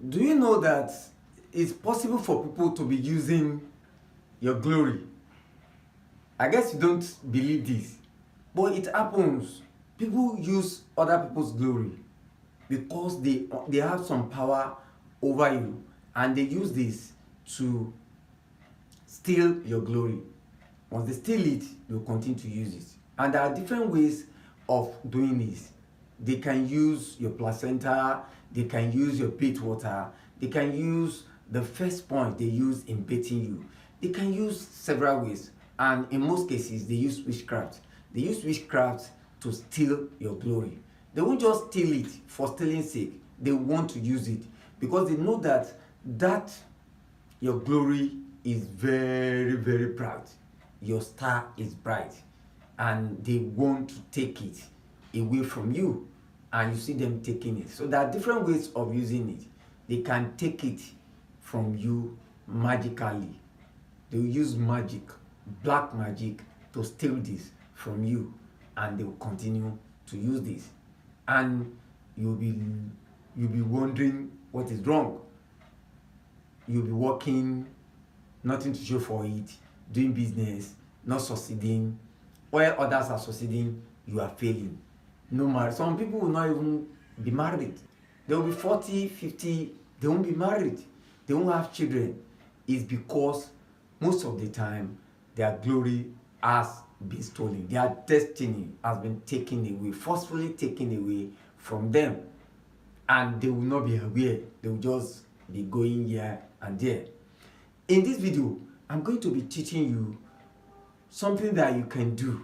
Do you know that it's possible for people to be using your glory? I guess you don't believe this, but it happens. People use other people's glory because they have some power over you, and they use this to steal your glory. Once they steal it, they'll continue to use it. And there are different ways of doing this. They can use your placenta, they can use your pit water, they can use the first point they use in baiting you. They can use several ways, and in most cases they use witchcraft. They use witchcraft to steal your glory. They won't just steal it for stealing sake. They want to use it because they know that your glory is very, very bright. Your star is bright, and they want to take it away from you, and you see them taking it. So there are different ways of using it. They can take it from you magically. They will use magic, black magic, to steal this from you, and they will continue to use this, and you'll be wondering what is wrong. You'll be working, nothing to show for it, doing business, not succeeding. While others are succeeding, you are failing. No matter, some people will not even be married. They will be 40, 50, they won't be married. They won't have children. It's because most of the time their glory has been stolen. Their destiny has been taken away, forcefully taken away from them. And they will not be aware. They will just be going here and there. In this video, I'm going to be teaching you something that you can do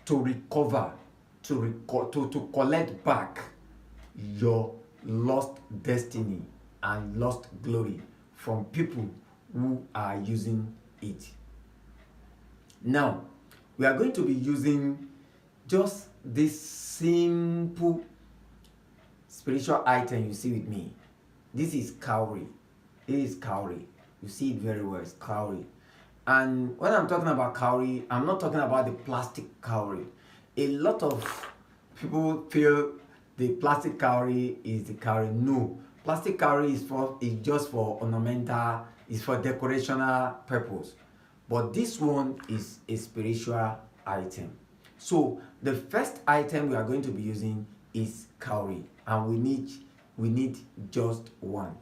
to recover, to collect back your lost destiny and lost glory from people who are using it. Now, we are going to be using just this simple spiritual item you see with me. This is cowry. It is cowry. You see it very well. It's cowry. And when I'm talking about cowry, I'm not talking about the plastic cowry. A lot of people feel the plastic cowry is the cowry. No, plastic cowry is just for ornamental, it's for decorational purpose. But this one is a spiritual item. So the first item we are going to be using is cowry, and we need just one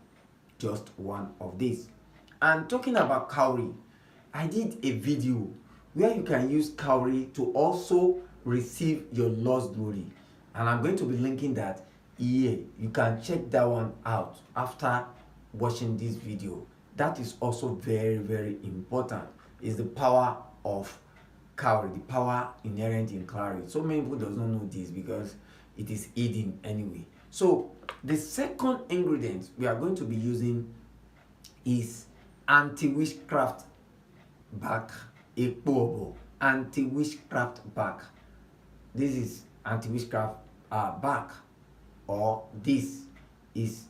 of these. And talking about cowry, I did a video where you can use cowry to also receive your lost glory, and I'm going to be linking that here. You can check that one out after watching this video. That is also very, very important. Is the power of cowry, the power inherent in cowry. So many people does not know this because it is hidden anyway. So the second ingredient we are going to be using is anti-witchcraft back, Eepo, anti-witchcraft back. This is anti-witchcraft back, or this is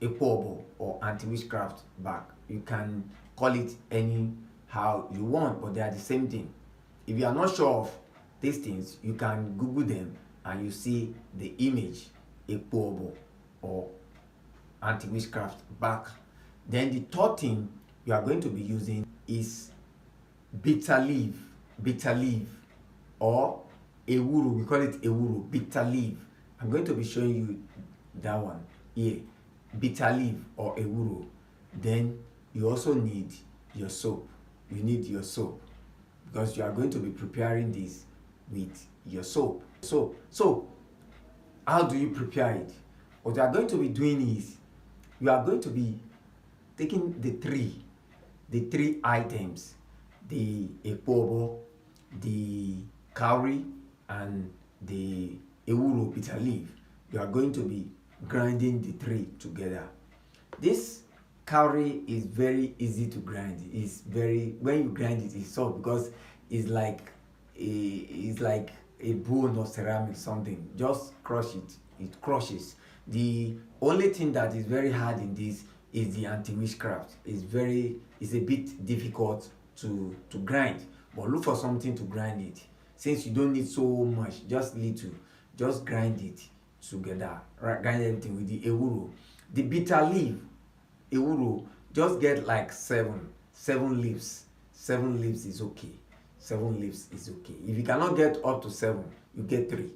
Eepo or anti-witchcraft back. You can call it anyhow you want, but they are the same thing. If you are not sure of these things, you can Google them and you see the image, Eepo or anti-witchcraft back. Then the third thing you are going to be using is bitter leaf, or ewuro. We call it ewuro, bitter leaf. I'm going to be showing you that one here, bitter leaf or ewuro. Then you also need your soap. You need your soap because you are going to be preparing this with your soap. So how do you prepare it? What you are going to be doing is you are going to be taking the three items, the Eepo, the cowry, and the ewuro bitter leaf. You are going to be grinding the three together. This cowry is very easy to grind. When you grind it, it's soft because it's like a bone or ceramic something. Just crush it. It crushes. The only thing that is very hard in this is the anti-witchcraft. It's a bit difficult to grind, but look for something to grind it. Since you don't need so much, just little, just grind it together. Grind everything with the ewuro. The bitter leaf, ewuro, just get like seven leaves. 7 leaves is okay. 7 leaves is okay. If you cannot get up to 7, you get 3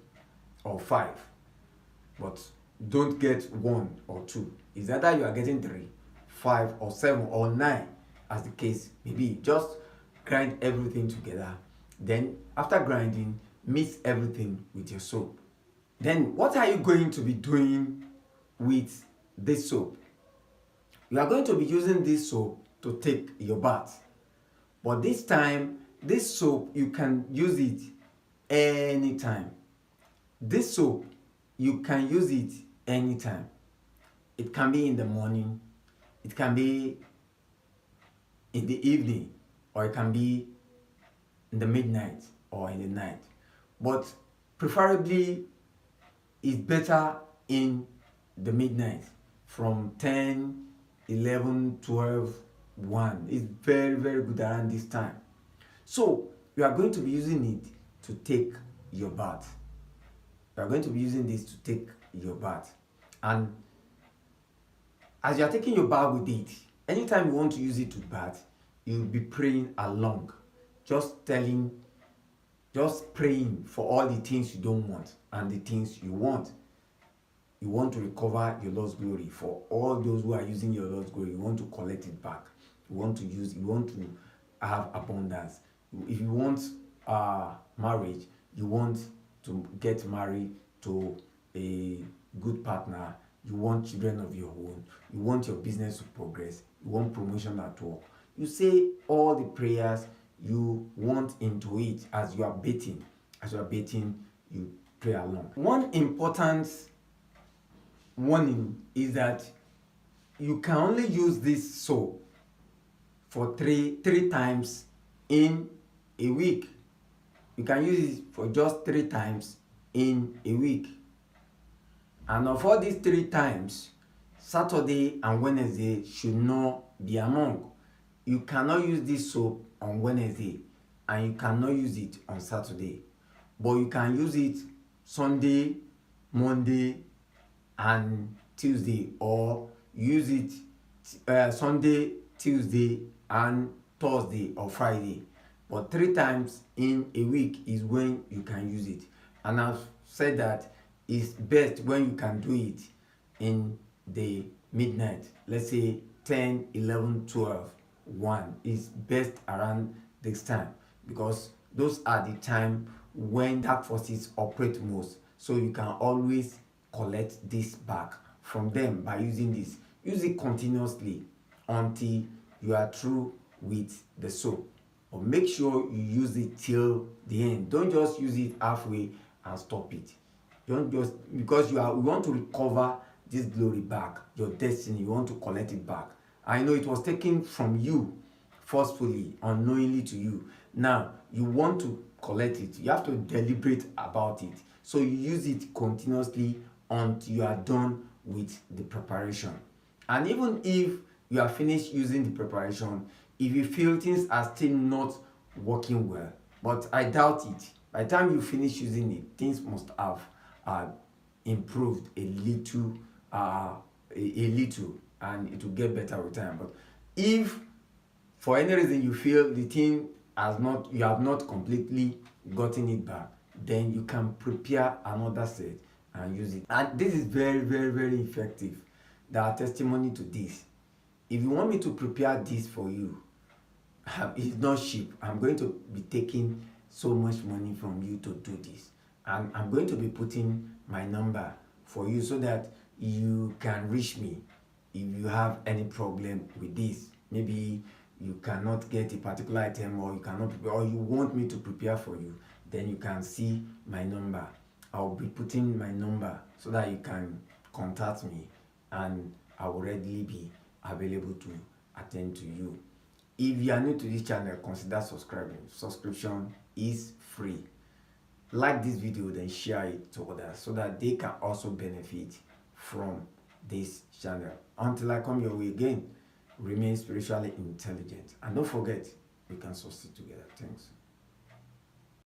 or 5, but don't get 1 or 2. It's either you are getting 3, 5 or 7 or 9, as the case may be. Just grind everything together. Then after grinding, mix everything with your soap. Then what are you going to be doing with this soap? You are going to be using this soap to take your bath. But this time, this soap, you can use it anytime. This soap, you can use it anytime. It can be in the morning, it can be in the evening, or it can be in the midnight or in the night. But preferably, it's better in the midnight from 10, 11, 12, 1. It's very, very good around this time. So you are going to be using it to take your bath. You are going to be using this to take your bath. And as you are taking your bath with it, anytime you want to use it to bath, you'll be praying along. Just praying for all the things you don't want and the things you want. You want to recover your lost glory. For all those who are using your lost glory, you want to collect it back. You want to have abundance. If you want marriage, you want to get married to a good partner, you want children of your own, you want your business to progress, you want promotion at work. You say all the prayers you want into it as you are bathing. As you are bathing, you pray along. One important warning is that you can only use this soap for three times in a week. You can use it for just 3 times in a week. And of all these 3 times, Saturday and Wednesday should not be among. You cannot use this soap on Wednesday and you cannot use it on Saturday. But you can use it Sunday, Monday, and Tuesday, or use it Sunday, Tuesday, and Thursday or Friday. But 3 times in a week is when you can use it. And I've said that it's best when you can do it in the midnight. Let's say 10, 11, 12, 1 is best around this time, because those are the time when dark forces operate most. So you can always collect this back from them by using this. Use it continuously until you are through with the soap. But make sure you use it till the end. Don't just use it halfway and stop it. Don't just, because you want to recover this glory back, your destiny, you want to collect it back. I know it was taken from you forcefully, unknowingly to you. Now you want to collect it. You have to deliberate about it. So you use it continuously until you are done with the preparation. And even if you are finished using the preparation, if you feel things are still not working well, but I doubt it, by the time you finish using it, things must have improved a little, and it will get better with time. But if for any reason you feel the thing you have not completely gotten it back, then you can prepare another set and use it. And this is very, very, very effective. There are testimony to this. If you want me to prepare this for you, it's not cheap. I'm going to be taking so much money from you to do this. And I'm going to be putting my number for you so that you can reach me if you have any problem with this. Maybe you cannot get a particular item, or you cannot prepare, or you want me to prepare for you, then you can see my number. I'll be putting my number so that you can contact me, and I will readily be available to attend to you. If you are new to this channel, consider subscribing. Subscription is free. Like this video, then share it to others so that they can also benefit from this channel. Until I come your way again, remain spiritually intelligent, and don't forget, we can succeed together. Thanks.